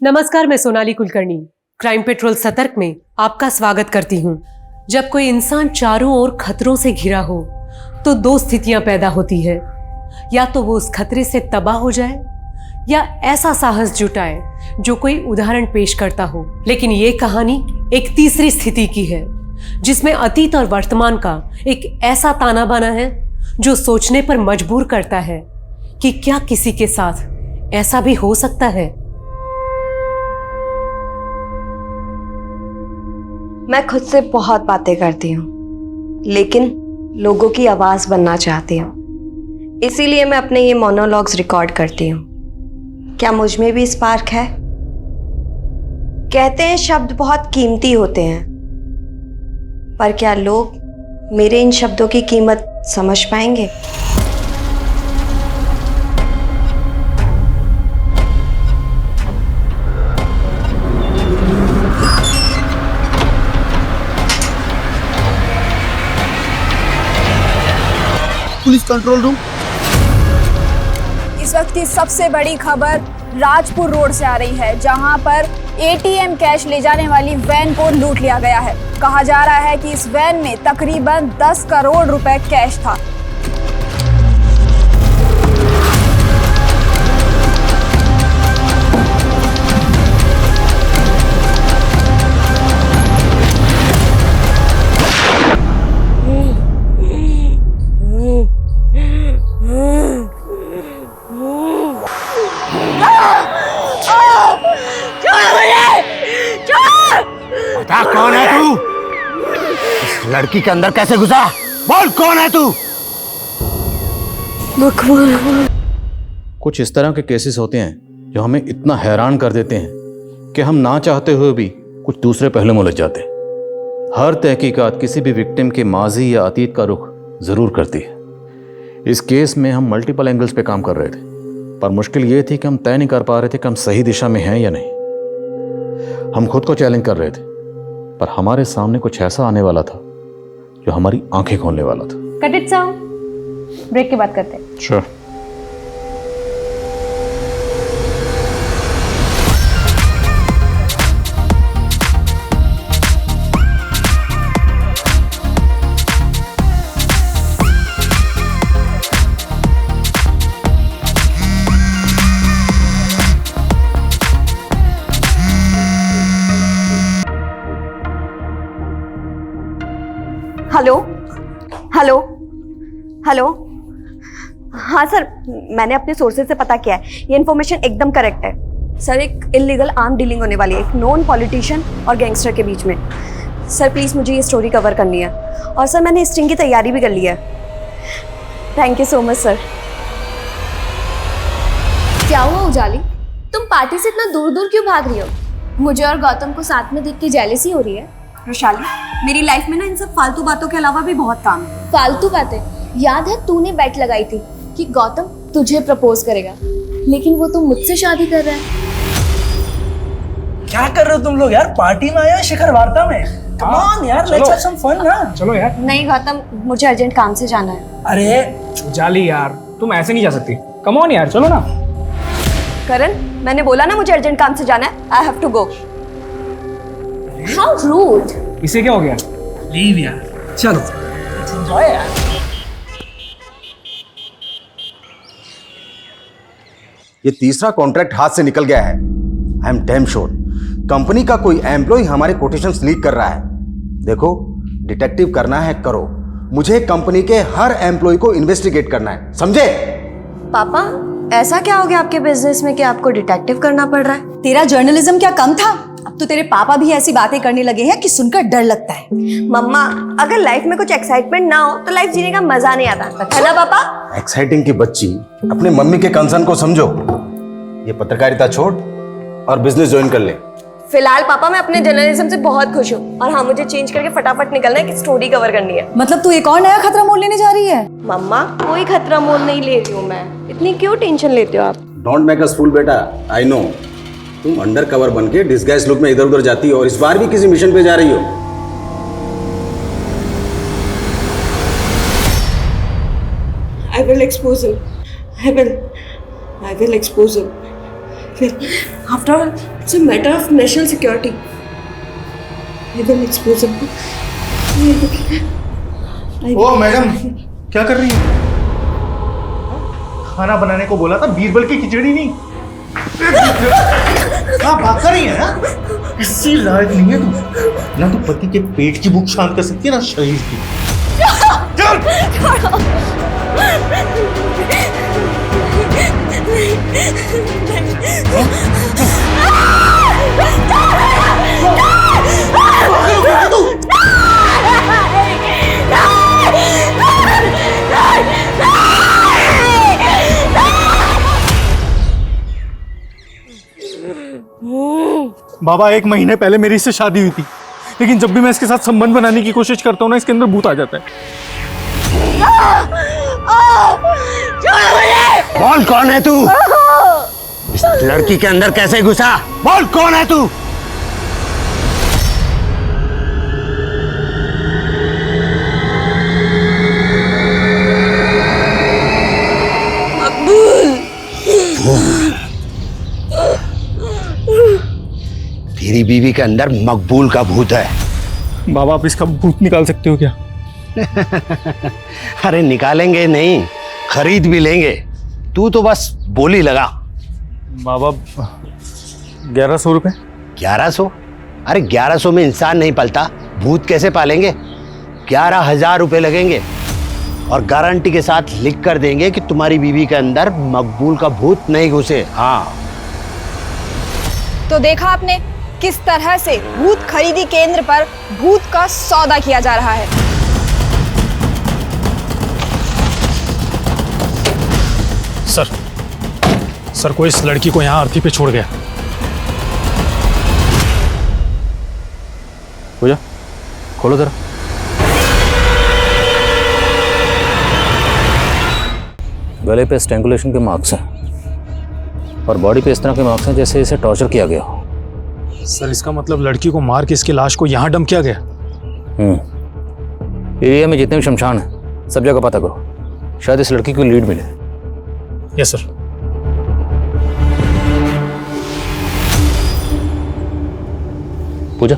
नमस्कार, मैं Sonali Kulkarni crime petrol सतर्क में आपका स्वागत करती हूँ। जब कोई इंसान चारों ओर खतरों से घिरा हो तो दो स्थितियां पैदा होती है, या तो वो उस खतरे से तबाह हो जाए या ऐसा साहस जुटाए जो कोई उदाहरण पेश करता हो। लेकिन ये कहानी एक तीसरी स्थिति की है, जिसमें अतीत और वर्तमान का एक ऐसा ताना बाना है जो सोचने पर मजबूर करता है कि क्या किसी के साथ ऐसा भी हो सकता है। मैं खुद से बहुत बातें करती हूँ, लेकिन लोगों की आवाज बनना चाहती हूँ। इसीलिए मैं अपने ये मोनोलॉग्स रिकॉर्ड करती हूँ। क्या मुझ में भी स्पार्क है? कहते हैं शब्द बहुत कीमती होते हैं, पर क्या लोग मेरे इन शब्दों की कीमत समझ पाएंगे? Police control room. इस वक्त की सबसे बड़ी खबर राजपुर रोड से आ रही है, जहां पर एटीएम कैश ले जाने वाली वैन को लूट लिया गया है। कहा जा रहा है कि इस वैन में तकरीबन 10 करोड़ रुपए कैश था। बता कौन है तू? इस लड़की के अंदर कैसे घुसा? बोल कौन है तू? कुछ इस तरह के केसेस होते हैं जो हमें इतना हैरान कर देते हैं कि हम ना चाहते हुए भी कुछ दूसरे पहलू में उलझ जाते हैं। हर तहकीकात किसी भी विक्टिम के माजी या अतीत का रुख जरूर करती है। इस केस में हम मल्टीपल एंगल्स पे काम कर रहे थे, पर मुश्किल ये थी कि हम तय नहीं कर पा रहे थे कि हम सही दिशा में हैं या नहीं। हम खुद को चैलेंज कर रहे थे, पर हमारे सामने कुछ ऐसा आने वाला था जो हमारी आंखें खोलने वाला था। कट इट साउंड, ब्रेक के बाद करते हैं। श्योर। Hello hello hello. हाँ सर, मैंने अपने सोर्सेज से पता किया है, ये इन्फॉर्मेशन एकदम करेक्ट है। सर, एक इलीगल आर्म डीलिंग होने वाली है एक नॉन पॉलिटिशियन और गैंगस्टर के बीच में। सर प्लीज़ मुझे ये स्टोरी कवर करनी है, और सर मैंने स्टिंग की तैयारी भी कर ली है। Thank you so much sir. क्या हुआ उजाली, तुम पार्टी से इतना दूर दूर क्यों भाग रही हो? मुझे और गौतम को साथ में देख के जेलसी हो रही है? रोशाली, मेरी लाइफ में ना इन सब फालतू बातों के अलावा भी बहुत काम है। फालतू बातें? याद है तूने बेट लगाई थी कि गौतम तुझे प्रपोज करेगा, लेकिन वो तो मुझसे शादी कर रहा है। क्या कर रहे हो तुम लोग यार? पार्टी में आए हो शिखर वार्ता में? कम ऑन यार, लेट्स हैव सम फन ना। चलो यार। नहीं गौतम, मुझे अर्जेंट काम से जाना है। अरे जाली यार, तुम ऐसे नहीं जा सकती। कम ऑन यार, चलो ना। करण, मैंने बोला ना मुझे अर्जेंट काम से जाना है। I have to go. How rude. इसे क्या हो गया? लीव यार, चलो लेट्स एंजॉय यार। ये तीसरा कॉन्ट्रैक्ट हाथ से निकल गया है। I am damn sure company का कोई एम्प्लॉय हमारे कोटेशंस लीक कर रहा है। देखो, डिटेक्टिव करना है करो, मुझे कंपनी के हर एम्प्लॉय को इन्वेस्टिगेट करना है, समझे? पापा, ऐसा क्या हो गया आपके बिजनेस में कि आपको डिटेक्टिव करना पड़ रहा है? तेरा जर्नलिज्म क्या कम था? अब तो तेरे पापा भी ऐसी बातें करने लगे हैं कि सुनकर डर लगता है। मम्मा, अगर लाइफ में कुछ एक्साइटमेंट ना हो तो लाइफ जीने का मजा नहीं आता, है ना पापा? एक्साइटिंग की बच्ची, अपने मम्मी के कंसर्न को समझो। ये पत्रकारिता छोड़ और बिजनेस ज्वाइन कर ले। फिलहाल पापा मैं अपने जर्नलिज्म से बहुत खुश हूँ, और हाँ, मुझे चेंज करके फटाफट निकलना है कि स्टोरी कवर करनी है। मतलब तू एक और नया खतरा मोल लेने जा रही है? मम्मा, कोई खतरा मोल नहीं ले रही हूँ मैं। इतनी क्यों टेंशन लेते हो आप? डोंट मेक अस फूल बेटा, आई नो तुम अंडर कवर बन के डिस्गाइज लुक में इधर उधर जाती हो, और इस बार भी किसी मिशन पे जा रही हो। I will expose him. I will expose him. After all, it's a matter of national security. Even exposure. O madam, क्या कर रही है? खाना बनाने को बोला था, बीरबल की खिचड़ी नहीं। क्या बात कर रही है ना? किसी लायक नहीं है तू। ना तू पति के पेट की भूख शांत कर सकती है, ना शरीर की। बाबा, 1 महीने पहले मेरी इससे शादी हुई थी, लेकिन जब भी मैं इसके साथ संबंध बनाने की कोशिश करता हूँ ना, इसके अंदर भूत आ जाता है। बोल कौन है तू? इस लड़की के अंदर कैसे घुसा? बोल कौन है तू? तेरी बीवी के अंदर मकबूल का भूत है। बाबा, आप इसका भूत निकाल सकते हो क्या? अरे निकालेंगे नहीं, खरीद भी लेंगे। तू तो बस बोली लगा। बाबा, 1100 रुपए। 1100? अरे 1100 में इंसान नहीं पलता, भूत कैसे पालेंगे? 11,000 रुपए लगेंगे और गारंटी के साथ लिख कर देंगे कि तुम्हारी बीवी के अंदर मकबूल का भूत नहीं घुसे। हाँ। तो देखा आपने किस तरह से भूत खरीदी केंद्र पर भूत का सौदा किया जा रहा है। सर कोई इस लड़की को यहाँ अर्थी पे छोड़ गया। पूजा, खोलो जरा। गले पे स्ट्रैंगुलेशन के मार्क्स हैं और बॉडी पे इस तरह के मार्क्स हैं जैसे इसे टॉर्चर किया गया हो। सर, इसका मतलब लड़की को मार के इसकी लाश को यहाँ डंप किया गया। एरिया में जितने भी शमशान हैं सब जगह पता करो, शायद इस लड़की को लीड मिले। Yes sir. पूजा,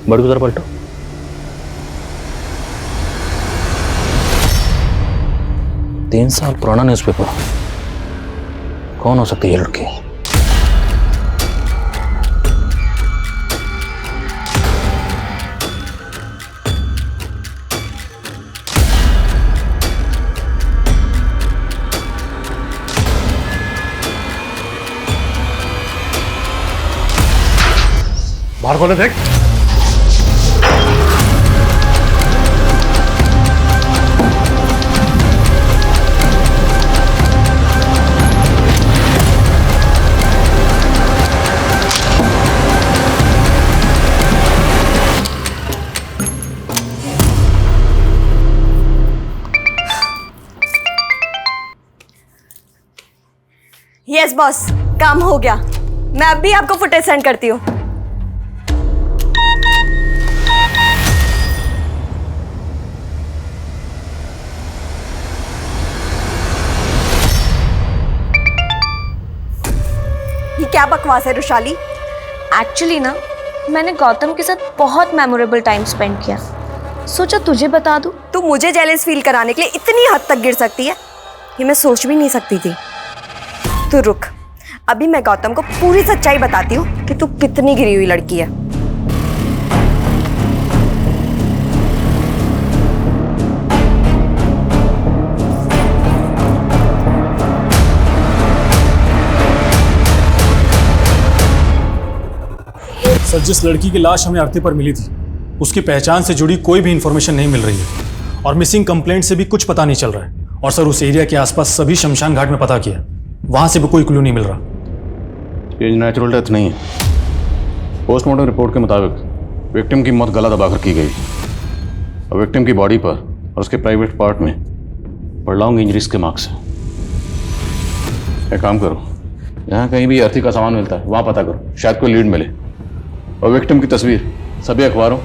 बड़ी गुजर पलटो। तीन साल पुराना न्यूज़पेपर। कौन हो सकती है ये लड़की? बाहर खोले देख। यस बॉस, काम हो गया। मैं अब भी आपको फुटेज सेंड करती हूँ। ये क्या बकवास है रुशाली? एक्चुअली ना, मैंने गौतम के साथ बहुत मेमोरेबल टाइम स्पेंड किया, सोचा तुझे बता दूं। तू मुझे जेलस फील कराने के लिए इतनी हद तक गिर सकती है, ये मैं सोच भी नहीं सकती थी। तू रुक, अभी मैं गौतम को पूरी सच्चाई बताती हूँ कि तू कितनी गिरी हुई लड़की है। सर, जिस लड़की की लाश हमें अर्थी पर मिली थी, उसकी पहचान से जुड़ी कोई भी इंफॉर्मेशन नहीं मिल रही है और मिसिंग कंप्लेंट से भी कुछ पता नहीं चल रहा है। और सर, उस एरिया के आसपास सभी शमशान घाट में पता किया, वहां से भी कोई क्लू नहीं मिल रहा। ये नेचुरल डेथ नहीं है। पोस्टमार्टम रिपोर्ट के मुताबिक विक्टिम की मौत गला दबाकर की गई और विक्टिम की बॉडी पर और उसके प्राइवेट पार्ट में प्रोलॉन्ग इंजरीज के मार्क्स हैं। एक काम करो, यहाँ कहीं भी अर्थी का सामान मिलता है वहाँ पता करो, शायद कोई लीड मिले। और विक्टिम की तस्वीर सभी अखबारों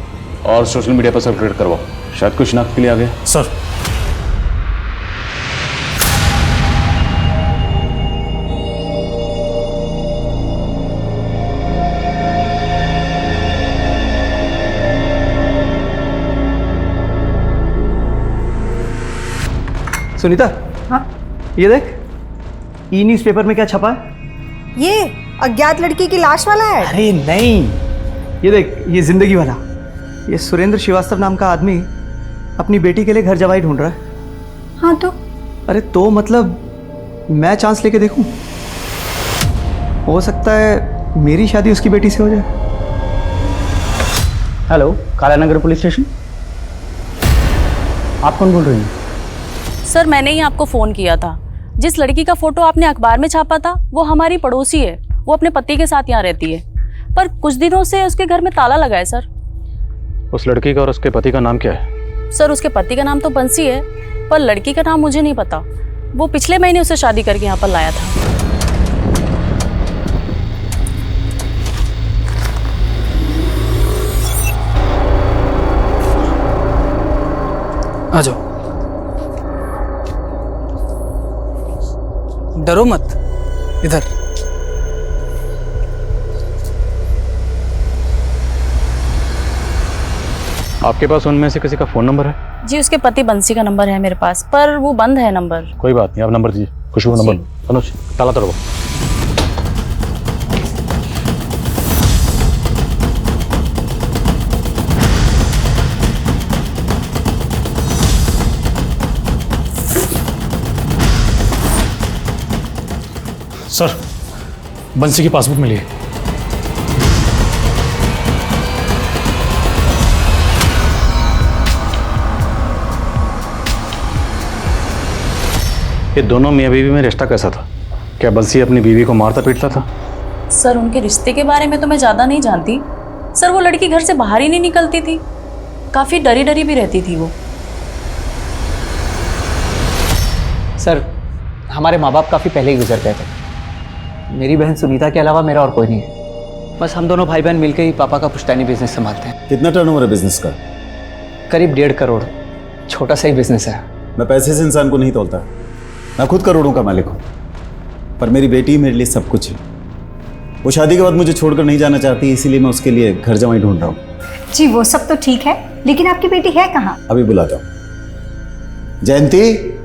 और सोशल मीडिया पर सर्कुलेट करवाओ, शायद कोई शिनाख्त के लिए आ गया। सर, सुनीता, हाँ ये देख, ई न्यूज़ पेपर में क्या छपा है? ये अज्ञात लड़की की लाश वाला है। अरे नहीं, ये देख, ये जिंदगी वाला। ये सुरेंद्र श्रीवास्तव नाम का आदमी अपनी बेटी के लिए घर जवाई ढूंढ रहा है। हाँ तो अरे तो मतलब मैं चांस लेके देखूं, हो सकता है मेरी शादी उसकी बेटी से हो जाए। Hello, Kalanagar police station. आप कौन बोल रही हैं? सर मैंने ही आपको फ़ोन किया था। जिस लड़की का फ़ोटो आपने अखबार में छापा था वो हमारी पड़ोसी है। वो अपने पति के साथ यहाँ रहती है, पर कुछ दिनों से उसके घर में ताला लगा है सर। उस लड़की का और उसके पति का नाम क्या है? सर उसके पति का नाम तो बंसी है, पर लड़की का नाम मुझे नहीं पता। वो पिछले महीने उसे शादी करके यहाँ पर लाया था। आ जाओ, डरो मत, इधर। आपके पास उनमें से किसी का फ़ोन नंबर है? जी उसके पति बंसी का नंबर है मेरे पास, पर वो बंद है नंबर। कोई बात नहीं, आप नंबर दीजिए। खुशबू नंबर। अनुज, ताला तोड़ो। सर, बंसी की पासबुक मिली है। ये दोनों मियाँ बीवी में रिश्ता कैसा था? क्या बंसी अपनी बीवी को मारता पीटता था? सर उनके रिश्ते के बारे में तो मैं ज़्यादा नहीं जानती। सर वो लड़की घर से बाहर ही नहीं निकलती थी, काफ़ी डरी डरी भी रहती थी वो। सर, हमारे माँ बाप काफ़ी पहले ही गुजर गए थे। मेरी बहन सुनीता के अलावा मेरा और कोई नहीं है। बस हम दोनों भाई बहन मिलकर ही पापा का पुश्तैनी बिजनेस संभालते हैं। कितना टर्नओवर है बिजनेस का? करीब 1.5 करोड़। छोटा सा ही बिजनेस है। मैं पैसे से इंसान को नहीं तोलता, मैं खुद करोड़ों का मालिक हूँ, पर मेरी बेटी मेरे लिए सब कुछ है। वो शादी के बाद मुझे छोड़कर नहीं जाना चाहती, इसीलिए मैं उसके लिए घर जमाई ढूंढ रहा हूँ। जी वो सब तो ठीक है, लेकिन आपकी बेटी है कहाँ? अभी बुलाता हूँ। जयंती,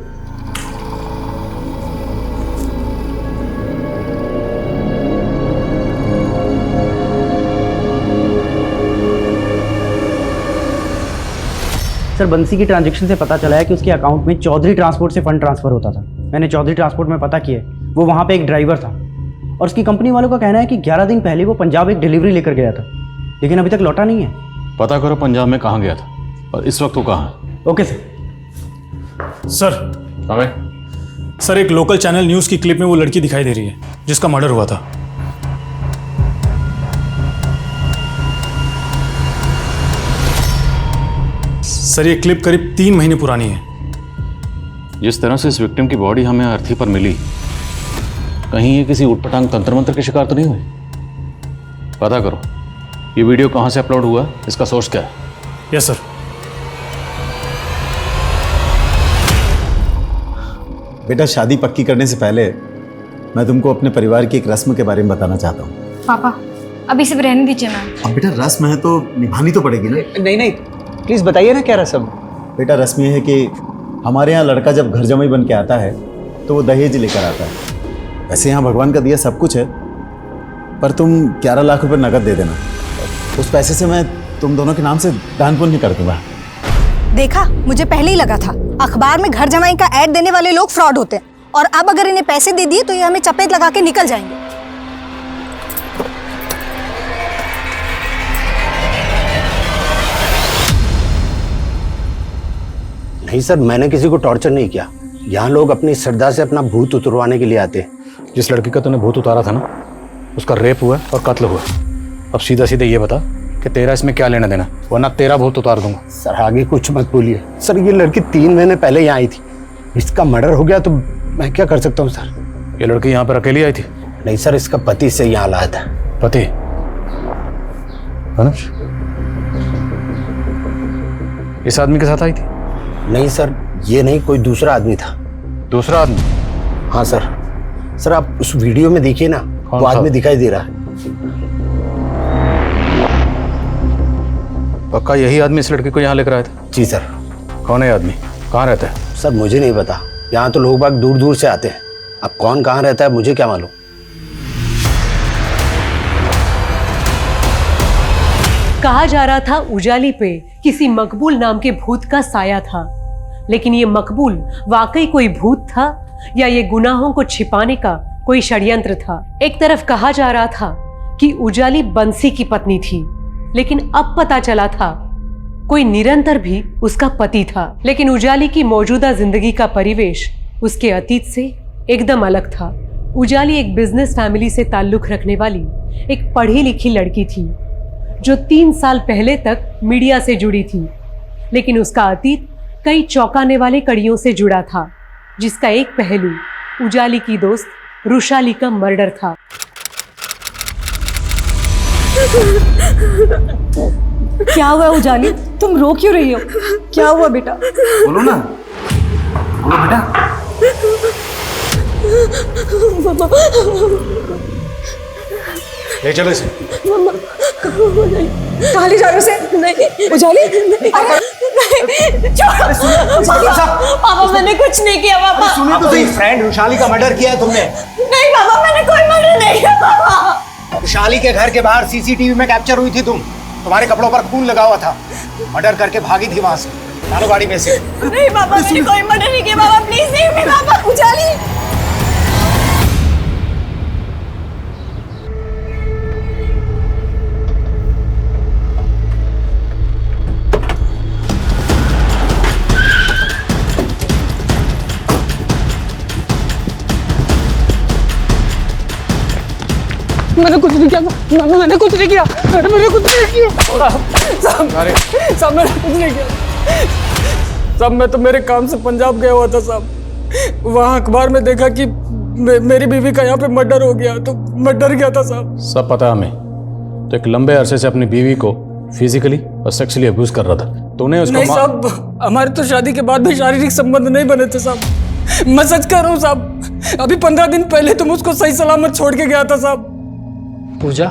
सर बंसी की ट्रांजैक्शन से पता चला है कि उसके अकाउंट में चौधरी ट्रांसपोर्ट से फंड ट्रांसफर होता था। मैंने चौधरी ट्रांसपोर्ट में पता किया, वो वहाँ पे एक ड्राइवर था और उसकी कंपनी वालों का कहना है कि 11 दिन पहले वो पंजाब एक डिलीवरी लेकर गया था, लेकिन अभी तक लौटा नहीं है। पता करो पंजाब में कहाँ गया था और इस वक्त वो कहाँ है। Okay sir. सर एक लोकल चैनल न्यूज़ की क्लिप में वो लड़की दिखाई दे रही है जिसका मर्डर हुआ था। सर ये क्लिप करीब 3 महीने पुरानी है। जिस तरह से इस विक्टिम की बॉडी हमें अर्थी पर मिली, कहीं ये किसी उटपटांग तंत्र मंत्र के शिकार तो नहीं हुई? पता करो ये वीडियो कहाँ से अपलोड हुआ, इसका सोर्स क्या है। Yes sir. बेटा शादी पक्की करने से पहले मैं तुमको अपने परिवार की एक रस्म के बारे में बताना चाहता हूँ। पापा अभी सब रहने दीजिए ना। अब बेटा रस्म है तो निभानी तो पड़ेगी ना। नहीं नहीं, प्लीज़ बताइए ना क्या रस्म। बेटा रस्म ये है कि हमारे यहाँ लड़का जब घर जमाई बन के आता है तो वो दहेज लेकर आता है। वैसे यहाँ भगवान का दिया सब कुछ है, पर तुम 11 लाख रुपए नकद दे देना। उस पैसे से मैं तुम दोनों के नाम से दान पुण्य कर दूंगा। देखा, मुझे पहले ही लगा था अखबार में घर जमाई का ऐड देने वाले लोग फ्रॉड होते हैं, और अब अगर इन्हें पैसे दे दिए तो ये हमें चपेट लगा के निकल जाएंगे। नहीं सर, मैंने किसी को टॉर्चर नहीं किया। यहाँ लोग अपनी श्रद्धा से अपना भूत उतरवाने के लिए आते हैं। जिस लड़की का तूने भूत उतारा था ना, उसका रेप हुआ और कत्ल हुआ। अब सीधा सीधा ये बता कि तेरा इसमें क्या लेना देना, वरना तेरा भूत उतार दूंगा। सर आगे कुछ मत बोलिए। सर ये लड़की 3 महीने पहले यहाँ आई थी, इसका मर्डर हो गया तो मैं क्या कर सकता हूँ सर। ये लड़की यहाँ पर अकेली आई थी? नहीं सर, इसका पति से यहाँ लाया था। पति? अनुज, इस आदमी के साथ आई थी? नहीं सर, ये नहीं, कोई दूसरा आदमी था। दूसरा आदमी? हाँ सर। सर आप उस वीडियो में देखिए ना, वो आदमी दिखाई दे रहा है। पक्का यही आदमी इस लड़की को यहाँ लेकर आया था? जी सर। कौन है आदमी, कहाँ रहता है? सर मुझे नहीं पता, यहाँ तो लोग बाग दूर दूर से आते हैं, अब कौन कहाँ रहता है मुझे क्या मालूम। कहा जा रहा था उजाली पे किसी मकबूल नाम के भूत का साया था, लेकिन ये मकबूल वाकई कोई भूत था या ये गुनाहों को छिपाने का कोई षड्यंत्र था। एक तरफ कहा जा रहा था कि उजाली बंसी की पत्नी थी, लेकिन अब पता चला था कोई निरंतर भी उसका पति था। लेकिन उजाली की मौजूदा जिंदगी का परिवेश उसके अतीत से एकदम अलग था। उजाली एक बिजनेस फैमिली से ताल्लुक रखने वाली एक पढ़ी लिखी लड़की थी जो 3 साल पहले तक मीडिया से जुड़ी थी, लेकिन उसका अतीत कई चौंकाने वाले कड़ियों से जुड़ा था, जिसका एक पहलू उजाली की दोस्त रुशाली का मर्डर था। क्या हुआ उजाली, तुम रो क्यों रही हो? क्या हुआ बेटा? बोलो ना, बोलो बेटा। ले चलो इसे। कहाँ ले जा रहे हो उसे? नहीं उजाली, नहीं। पापा मैंने कुछ नहीं किया पापा। सुनिए तो सही, फ्रेंड रुशाली का मर्डर किया है तुमने? नहीं पापा, मैंने कोई मर्डर नहीं किया पापा। रुशाली के घर के बाहर सीसीटीवी में कैप्चर हुई थी तुम, तुम्हारे कपड़ों पर खून लगा हुआ था, मर्डर करके भागी थी वहां से। डालो गाड़ी में से। नहीं पापा, मैंने कोई मर्डर नहीं किया पापा, प्लीज नहीं पापा। उजाली मैंने कुछ नहीं किया, मैंने कुछ नहीं किया, मैंने कुछ नहीं किया साहब, मैंने कुछ नहीं किया साहब। मैं तो मेरे काम से पंजाब गया हुआ था साहब, वहाँ अखबार में देखा कि मेरी बीवी का यहाँ पे मर्डर हो गया, तो मैं डर गया था साहब। सब पता है हमें, तो एक लंबे अरसे से अपनी बीवी को फिजिकली और सेक्सुअली अब्यूज कर रहा था, तूने उसको नहीं साहब, हमारे तो शादी के बाद भी शारीरिक संबंध नहीं बने थे साहब, मैं सच कह रहा हूँ साहब। अभी 15 दिन पहले तुम उसको सही सलामत छोड़ के गया था साहब। पूजा,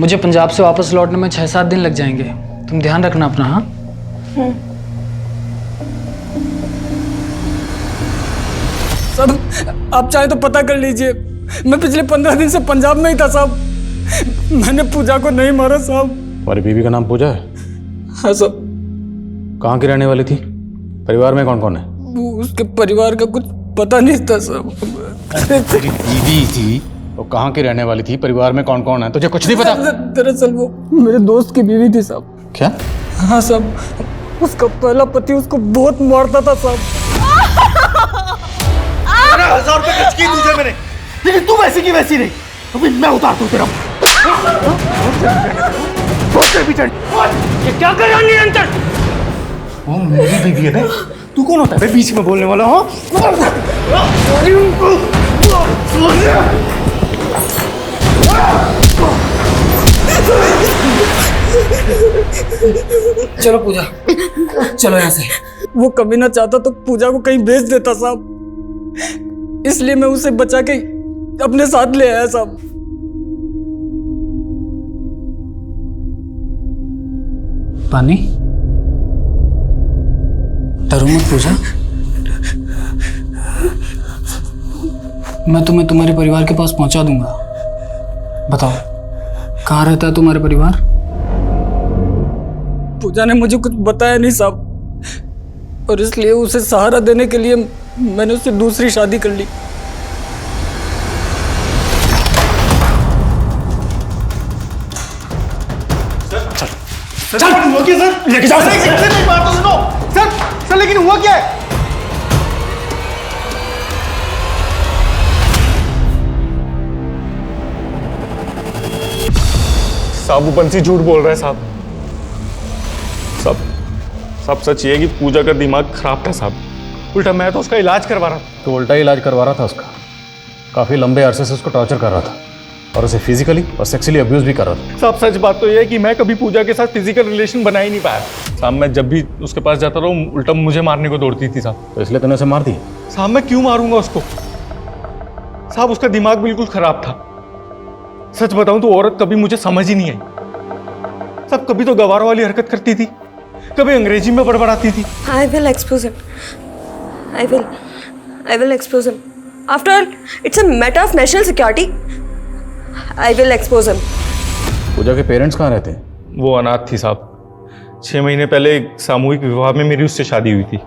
मुझे पंजाब से वापस लौटने में 6-7 दिन लग जाएंगे, तुम ध्यान रखना अपना। हाँ साहब, आप चाहे तो पता कर लीजिए, मैं पिछले 15 दिन से पंजाब में ही था साहब, मैंने पूजा को नहीं मारा साहब। तुम्हारी बीवी का नाम पूजा है? हाँ साहब। कहाँ की रहने वाली थी? परिवार में कौन कौन है? उसके परिवार का कुछ पता नहीं था साहब। तेरी बीवी थी तो कहाँ की रहने वाली थी? परिवार में कौन कौन है? तुझे कुछ नहीं पता? दरअसल वो मेरे दोस्त की बीवी थी साहब। क्या? हाँ साहब, उसका पहला पति उसको बहुत मारता था साहब। 1000 रुपए खर्च किए तुझे मैंने, लेकिन तू वैसी की वैसी नहीं। अभी मैं उतार दूं तेरा। ये क्या कर रहा है निरंतर? वो मेरी बीवी है ना, तू कौन होता है बीच में बोलने वाला? हो चलो पूजा, चलो यहाँ से। वो कभी ना चाहता तो पूजा को कहीं भेज देता साहब, इसलिए मैं उसे बचा के अपने साथ ले आया साहब। पानी, डरो मत पूजा, मैं तुम्हें तुम्हारे परिवार के पास पहुंचा दूंगा। बताओ, कहाँ रहता है तुम्हारा परिवार? पूजा ने मुझे कुछ बताया नहीं साहब, और इसलिए उसे सहारा देने के लिए मैंने उससे दूसरी शादी कर ली। चल हुआ क्या सर? लेके जाओ सर। मेरी बात तो सुनो सर, लेकिन हुआ क्या है? साहब वो बंसी झूठ बोल रहा है साहब। सब सच ये है कि पूजा का दिमाग खराब था साहब, उल्टा मैं तो उसका इलाज करवा रहा था। तो उल्टा इलाज करवा रहा था उसका? काफ़ी लंबे अरसे से उसको टॉर्चर कर रहा था और उसे फिजिकली और सेक्सुअली अब्यूज भी कर रहा था। साहब सच बात तो ये है कि मैं कभी पूजा के साथ फिजिकल रिलेशन बना ही नहीं पाया साहब। मैं जब भी उसके पास जाता रहा उल्टा मुझे मारने को दौड़ती थी साहब। तो इसलिए तूने उसे मार दी? साहब मैं क्यों मारूंगा उसको साहब, उसका दिमाग बिल्कुल खराब था। सच बताऊं तो औरत कभी मुझे समझ ही नहीं आई साहब। कभी तो गवारों वाली हरकत करती थी, कभी अंग्रेजी में बड़बड़ाती थी। I will expose him. I will. I will expose him. After all, it's a matter of national security. I will expose him. पूजा के पेरेंट्स कहाँ रहते हैं? वो अनाथ थी साहब। 6 महीने पहले एक सामूहिक विवाह में मेरी उससे शादी हुई थी।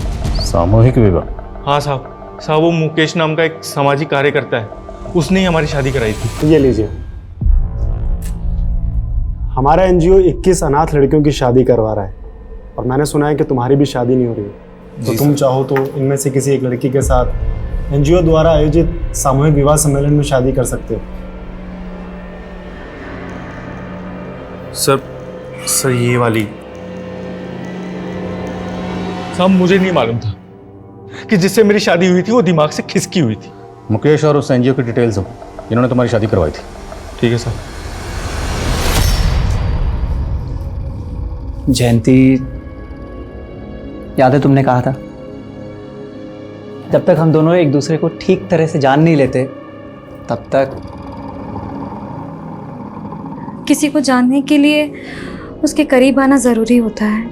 सामूहिक विवाह? हाँ साहब। साहब वो मुकेश नाम का एक सामाजिक कार्यकर्ता है, उसने ही हमारी शादी कराई थी। ये लीजिए, हमारा एनजीओ 21 अनाथ लड़कियों की शादी करवा रहा है और मैंने सुना है कि तुम्हारी भी शादी नहीं हो रही है, तो तुम चाहो तो इनमें से किसी एक लड़की के साथ एनजीओ द्वारा आयोजित सामूहिक विवाह सम्मेलन में शादी कर सकते हो। सर ये वाली साहब मुझे नहीं मालूम था कि जिससे मेरी शादी हुई थी वो दिमाग से खिसकी हुई थी। मुकेश और उस एनजीओ की डिटेल्स हो जिन्होंने तुम्हारी शादी करवाई थी। ठीक है सर। जयंती, याद है तुमने कहा था जब तक हम दोनों एक दूसरे को ठीक तरह से जान नहीं लेते तब तक किसी को जानने के लिए उसके करीब आना ज़रूरी होता है।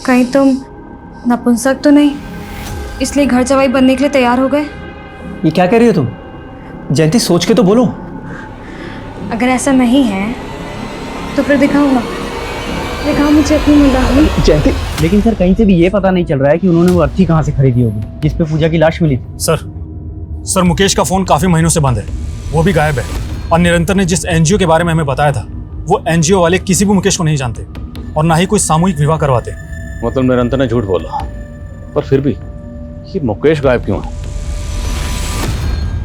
कहीं तुम नपुंसक तो नहीं, इसलिए घर जवाई बनने के लिए तैयार हो गए? ये क्या कह रही हो तुम? जयंती, सोच के तो बोलो। अगर ऐसा नहीं है तो फिर दिखाऊंगा, दिखाओ मुझे अपनी मुंडाई। जयंती, लेकिन सर कहीं से भी ये पता नहीं चल रहा है कि उन्होंने वो अर्थी कहाँ से खरीदी होगी जिस पे पूजा की लाश मिली थी। सर मुकेश का फोन काफी महीनों से बंद है, वो भी गायब है। और निरंतर ने जिस एनजीओ के बारे में हमें बताया था वो एनजीओ वाले किसी भी मुकेश को नहीं जानते और ना ही कोई सामूहिक विवाह करवाते। मतलब निरंतर ने झूठ बोला, पर फिर भी ये मुकेश गायब क्यों है?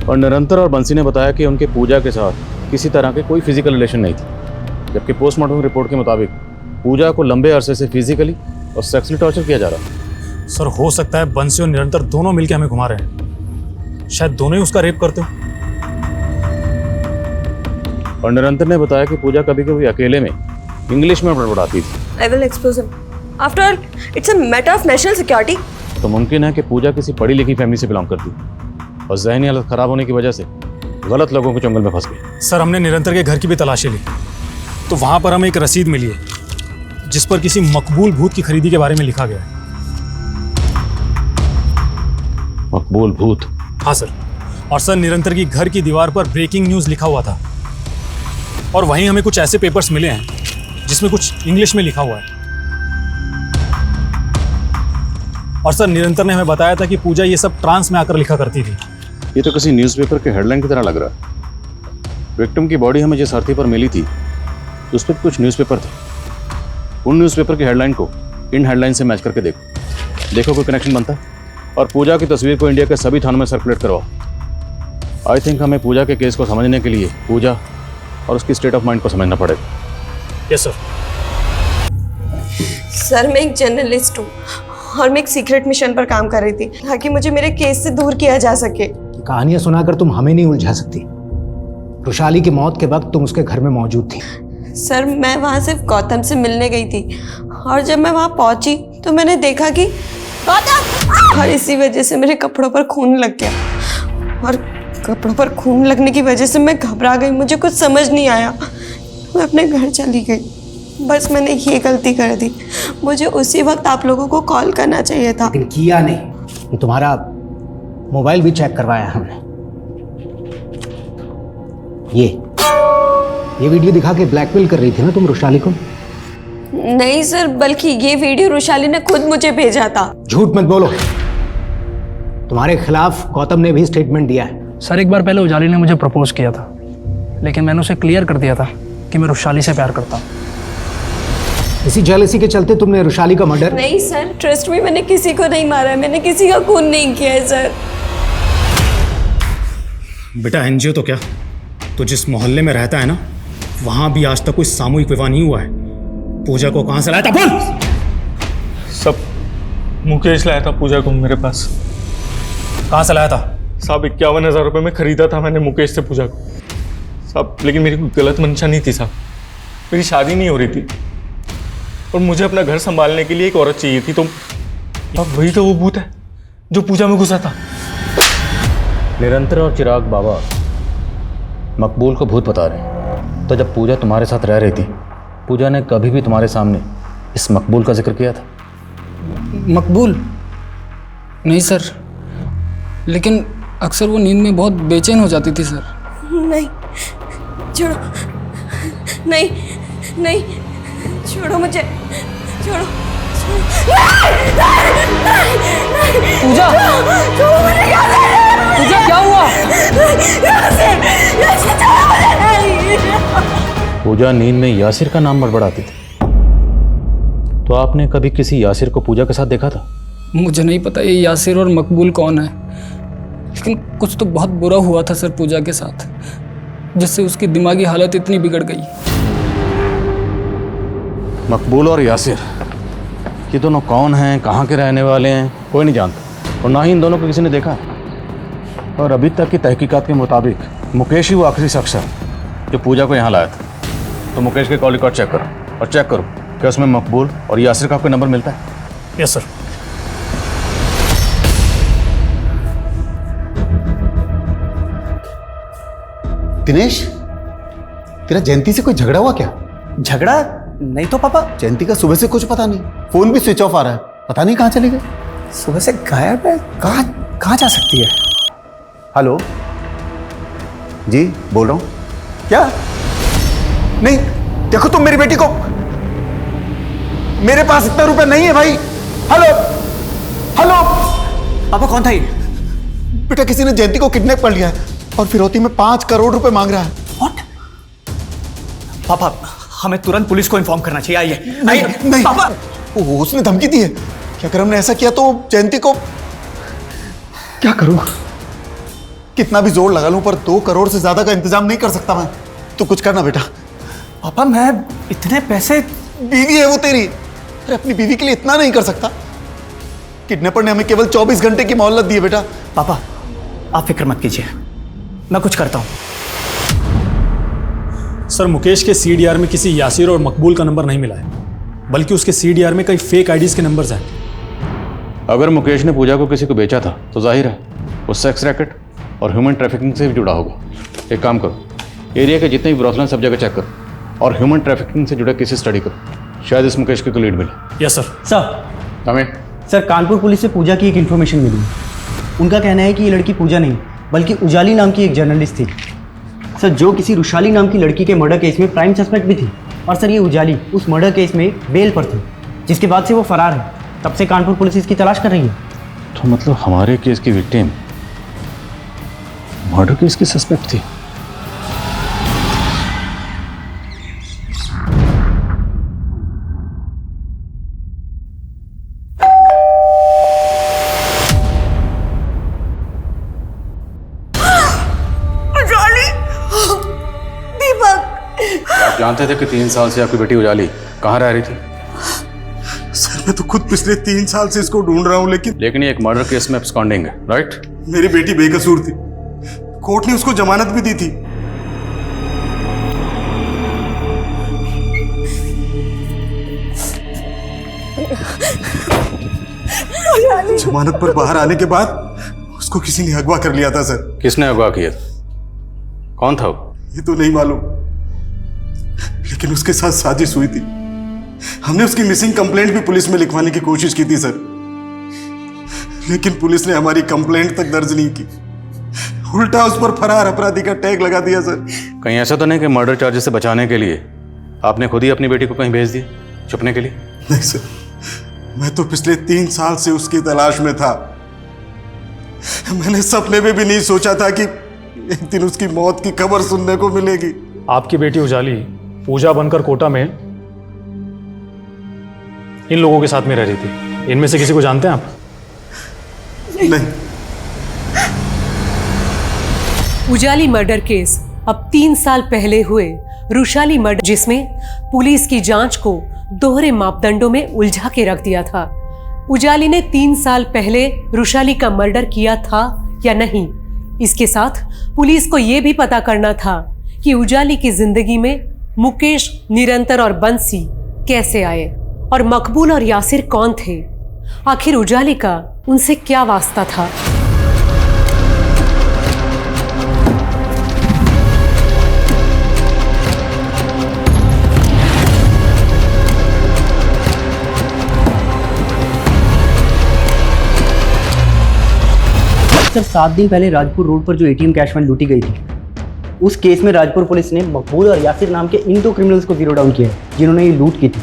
और निरंतर और बंसी ने बताया कि उनके पूजा के साथ किसी तरह के कोई फिजिकल रिलेशन नहीं थी, जबकि पोस्टमार्टम रिपोर्ट के मुताबिक पूजा को लंबे अरसे से फिजिकली और सेक्सुअली टॉर्चर किया जा रहा है। सर हो सकता है बंसी और निरंतर दोनों मिलकर हमें घुमा रहे हैं, शायद दोनों ही उसका रेप करते हो। और निरंतर ने बताया कि पूजा कभी कभी अकेले में इंग्लिश में बड़बड़ाती थी। I will expose him. After all, it's a matter of national security. तो मुमकिन है कि पूजा किसी पढ़ी लिखी फैमिली से बिलोंग करती है और ज़हनी हालत खराब होने की वजह से गलत लोगों के चंगल में फंस गई। सर हमने निरंतर के घर की भी तलाशी ली तो वहां पर हमें एक रसीद मिली है जिस पर किसी मकबूल भूत की खरीदी के बारे में लिखा गया है। मकबूल भूत? हाँ सर। और सर निरंतर की घर की दीवार पर ब्रेकिंग न्यूज़ लिखा हुआ था और वहीं हमें कुछ ऐसे पेपर्स मिले हैं जिसमें कुछ इंग्लिश में लिखा हुआ है। और सर निरंतर ने हमें बताया था कि पूजा ये सब ट्रांस में आकर लिखा करती थी। ये तो किसी न्यूज़पेपर के हेडलाइन की तरह लग रहा है। विक्टिम की बॉडी हमें जिस अर्थी पर मिली थी उस पर कुछ न्यूज़पेपर थे। उन न्यूज़पेपर की हेडलाइन को इन हेडलाइन से मैच करके देखो कोई कनेक्शन बनता है। और पूजा की तस्वीर को इंडिया के सभी थानों में सर्कुलेट करवाओ। आई थिंक हमें पूजा के केस को समझने के लिए पूजा और उसकी स्टेट ऑफ माइंड को समझना पड़ेगा। Yes sir. सर मैं एक जर्नलिस्ट हूँ और मैं एक सीक्रेट मिशन पर काम कर रही थी ताकि मुझे मेरे केस से दूर किया जा सके। कहानियां सुनाकर तुम हमें नहीं उलझा सकती। रुशाली की मौत के वक्त तुम उसके घर में मौजूद थी। सर मैं वहाँ सिर्फ गौतम से मिलने गई थी और जब मैं वहाँ पहुँची तो मैंने देखा कि गौतम, और इसी वजह से मेरे कपड़ों पर खून लग गया और कपड़ों पर खून लगने की वजह से मैं घबरा गई। मुझे कुछ समझ नहीं आया, मैं अपने घर चली गई। बस मैंने ये गलती कर दी। मुझे उसी वक्त आप लोगों को कॉल करना चाहिए था। लेकिन किया नहीं। तुम्हारा मोबाइल भी चेक करवाया हमने। ये वीडियो दिखा के ब्लैकमेल कर रही थी ना तुम रुशाली को? नहीं सर, बल्कि ये वीडियो रुशाली ने खुद मुझे भेजा था। झूठ मत बोलो। तुम्हारे खिलाफ गौतम ने भी स्टेटमेंट दिया है। सर एक बार पहले उजाली ने मुझे प्रपोज किया था लेकिन मैंने उसे क्लियर कर दिया था कि मैं रुशाली से प्यार करता हूँ। इसी जेलसी के चलते तुमने रुशाली का मर्डर? नहीं सर, ट्रस्ट में मैंने किसी को नहीं मारा, मैंने किसी का खून नहीं किया है सर। बेटा एनजीओ तो क्या, तो जिस मोहल्ले में रहता है ना वहां भी आज तक कोई सामूहिक विवाह नहीं हुआ है। पूजा को कहां से लाया था बोल? सब मुकेश लाया था पूजा को मेरे पास। कहां से लाया था? साहब 51,000 रुपये में खरीदा था मैंने मुकेश से पूजा को साहब, लेकिन मेरी कोई गलत मंशा नहीं थी साहब। मेरी शादी नहीं हो रही थी और मुझे अपना घर संभालने के लिए एक औरत चाहिए थी, तो अब वही तो वो भूत है जो पूजा में घुसा था। निरंतर और चिराग बाबा मकबूल को भूत बता रहे हैं, तो जब पूजा तुम्हारे साथ रह रही थी पूजा ने कभी भी तुम्हारे सामने इस मकबूल का जिक्र किया था? मकबूल? नहीं सर, लेकिन अक्सर वो नींद में बहुत बेचैन हो जाती थी सर। नहीं, छोड़ो, नहीं नहीं, छोड़ो मुझे, छोड़ो, पूजा, पूजा क्या हुआ? पूजा नींद में यासिर का नाम बड़बड़ाती थी। तो आपने कभी किसी यासिर को पूजा के साथ देखा था? मुझे नहीं पता ये यासिर और मकबूल कौन है, लेकिन कुछ तो बहुत बुरा हुआ था सर पूजा के साथ, जिससे उसकी दिमागी हालत इतनी बिगड़ गई। मकबूल और यासिर ये दोनों कौन हैं, कहाँ के रहने वाले हैं, कोई नहीं जानता और ना ही इन दोनों को किसी ने देखा। और अभी तक की तहकीकात के मुताबिक मुकेश ही वो आखिरी शख्स है जो पूजा को यहाँ लाया था। तो मुकेश के कॉल रिकॉर्ड चेक करो और चेक करो कि उसमें मकबूल और यासिर का कोई नंबर मिलता है। Yes sir. दिनेश, तेरा जयंती से कोई झगड़ा हुआ क्या? झगड़ा नहीं तो पापा। जयंती का सुबह से कुछ पता नहीं, फोन भी स्विच ऑफ आ रहा है, पता नहीं कहाँ चले गए। सुबह से गायब है, कहाँ जा सकती है? हेलो जी, बोल रहा हूँ। क्या? नहीं, देखो तुम मेरी बेटी को, मेरे पास इतना रुपए नहीं है भाई। हेलो हेलो पापा, कौन था ये? बेटा किसी ने जयंती को किडनैप कर लिया है और फिरौती में 5 करोड़ रुपए मांग रहा है। व्हाट? पापा, हमें तुरंत पुलिस को इन्फॉर्म करना चाहिए। आइए नहीं, नहीं पापा। उसने धमकी दी है कि अगर हमने ऐसा किया तो जयंती को, क्या करूं? कितना भी जोर लगा लूं पर 2 करोड़ से ज्यादा का इंतजाम नहीं कर सकता मैं। तू कुछ करना बेटा। पापा मैं इतने पैसे, बीवी है वो तेरी, अरे अपनी बीवी के लिए इतना नहीं कर सकता? किडनैपर ने हमें केवल 24 घंटे की मोहलत दी है बेटा। पापा आप फिक्र मत कीजिए, मैं कुछ करता हूं। सर, मुकेश के सीडीआर में किसी यासिर और मकबूल का नंबर नहीं मिला है, बल्कि उसके सीडीआर में कई फेक आईडीज के नंबर्स हैं। अगर मुकेश ने पूजा को किसी को बेचा था तो जाहिर है वो सेक्स रैकेट और ह्यूमन ट्रैफिकिंग से भी जुड़ा होगा। एक काम करो, एरिया के जितने भी ब्रोथल सब जगह चेक करो और ह्यूमन ट्रैफिकिंग से जुड़ा केसेस स्टडी करो, शायद इस मुकेश की कोई लीड मिले। Yes sir. सर हमें सर कानपुर पुलिस से पूजा की एक इन्फॉर्मेशन मिली। उनका कहना है कि ये लड़की पूजा नहीं बल्कि उजाली नाम की एक जर्नलिस्ट थी सर, जो किसी रुशाली नाम की लड़की के मर्डर केस में प्राइम सस्पेक्ट भी थी। और सर ये उजाली उस मर्डर केस में बेल पर थी, जिसके बाद से वो फरार है। तब से कानपुर पुलिस इसकी तलाश कर रही है। तो मतलब हमारे केस की विक्टिम मर्डर केस की सस्पेक्ट थी। आप जानते थे कि 3 साल से आपकी बेटी उजाली कहाँ रह रही थी? सर मैं तो खुद पिछले 3 साल से इसको ढूंढ रहा हूँ, लेकिन ये एक मर्डर केस में एब्सकॉन्डिंग है, राइट? मेरी बेटी बेकसूर थी, कोर्ट ने उसको जमानत भी दी थी। जमानत पर बाहर आने के बाद उसको किसी ने अगवा कर लिया था सर। किसने अगवा किया? कौन था वो? ये तो नहीं मालूम, लेकिन उसके साथ साजिश हुई थी। हमने उसकी मिसिंग कंप्लेंट भी पुलिस में लिखवाने की कोशिश की थी सर, लेकिन पुलिस ने हमारी कंप्लेंट तक दर्ज नहीं की, उल्टा उस पर फरार अपराधी का टैग लगा दिया सर। कहीं ऐसा तो नहीं कि मर्डर चार्जेस से बचाने के लिए आपने खुद ही अपनी बेटी को कहीं भेज दिया छुपने के लिए? नहीं सर, मैं तो पिछले 3 साल से उसकी तलाश में था। मैंने सपने में भी नहीं सोचा था कि एक दिन उसकी मौत की खबर सुनने को मिलेगी। आपकी बेटी उजाली पूजा बनकर कोटा में इन लोगों के साथ में रह रही थी। इनमें से किसी को जानते हैं आप? नहीं। उजाली मर्डर केस अब 3 साल पहले हुए रुशाली मर्डर, जिसमें पुलिस की जांच को दोहरे मापदंडों में उलझा के रख दिया था। उजाली ने 3 साल पहले रुशाली का मर्डर किया था या नहीं, इसके साथ पुलिस को यह भी पता करना था कि उजाली की जिंदगी में मुकेश, निरंतर और बंसी कैसे आए और मकबूल और यासिर कौन थे। आखिर उजाली का उनसे क्या वास्ता था। सर 7 दिन पहले राजपुर रोड पर जो एटीएम कैश वैन लूटी गई थी, उस केस में राजपुर पुलिस ने मकबूल और यासिर नाम के इन 2 क्रिमिनल्स को जीरो डाउन किया है जिन्होंने ये लूट की थी।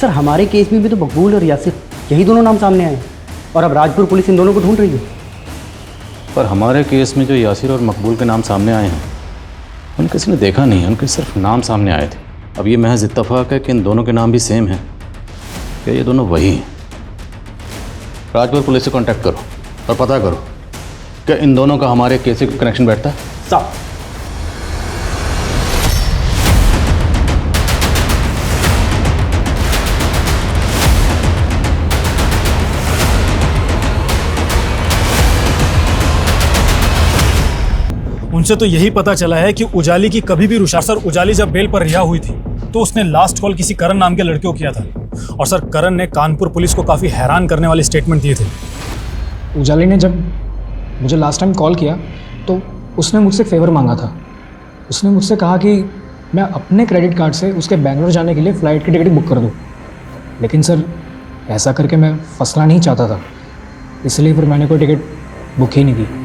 सर हमारे केस में भी तो मकबूल और यासिर यही दोनों नाम सामने आए और अब राजपुर पुलिस इन दोनों को ढूंढ रही है। पर हमारे केस में जो यासिर और मकबूल के नाम सामने आए हैं उन किसी ने देखा नहीं, उनके सिर्फ नाम सामने आए थे। अब ये महज इत्तफाक है कि इन दोनों के नाम भी सेम हैं, क्या ये दोनों वही हैं? राजपुर पुलिस से कांटेक्ट करो और पता करो कि इन दोनों का हमारे केस से कनेक्शन बैठता है। साहब उनसे तो यही पता चला है कि उजाली की कभी भी रुशा सर उजाली जब बेल पर रिहा हुई थी तो उसने लास्ट कॉल किसी करण नाम के लड़के को किया था और सर करण ने कानपुर पुलिस को काफ़ी हैरान करने वाले स्टेटमेंट दिए थे। उजाली ने जब मुझे लास्ट टाइम कॉल किया तो उसने मुझसे फेवर मांगा था। उसने मुझसे कहा कि मैं अपने क्रेडिट कार्ड से उसके बेंगलोर जाने के लिए फ़्लाइट की टिकट बुक कर दूँ, लेकिन सर ऐसा करके मैं फंसना नहीं चाहता था, इसलिए फिर मैंने कोई टिकट बुक ही नहीं की।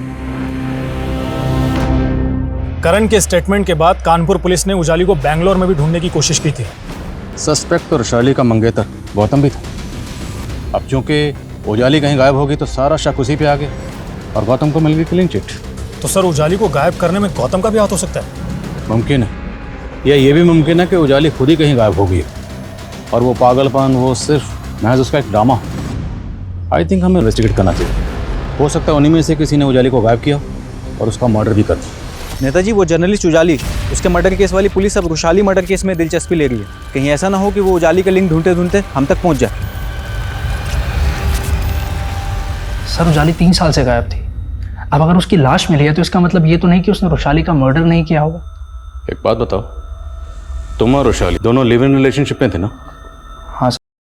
करण के स्टेटमेंट के बाद कानपुर पुलिस ने उजाली को बैंगलोर में भी ढूंढने की कोशिश की थी। सस्पेक्ट तो रुशाली का मंगेतर गौतम भी था। अब चूंकि उजाली कहीं गायब होगी तो सारा शक उसी पे आ गया और गौतम को मिल गई क्लीन चिट। तो सर उजाली को गायब करने में गौतम का भी हाथ हो सकता है? मुमकिन है, या ये भी मुमकिन है कि उजाली खुद ही कहीं गायब हो गई और वो पागलपन वो सिर्फ महज उसका एक ड्रामा। आई थिंक हमें इन्वेस्टिगेट करना चाहिए। हो सकता है उन्हीं में से किसी ने उजाली को गायब किया और उसका मर्डर भी कर दिया। नेताजी, वो जर्नलिस्ट उजाली, उसके मर्डर केस वाली पुलिस अब रुशाली मर्डर केस में दिलचस्पी ले रही है। कहीं ऐसा ना हो कि वो उजाली का लिंक ढूंढते ढूंढते हम तक पहुंच जाए। सर उजाली 3 साल से गायब थी। अब अगर उसकी लाश मिली है तो इसका मतलब ये तो नहीं कि उसने रुशाली का मर्डर नहीं किया होगा। एक बात बताओ, तुम और रुशाली दोनों लिव इन रिलेशनशिप में थे ना?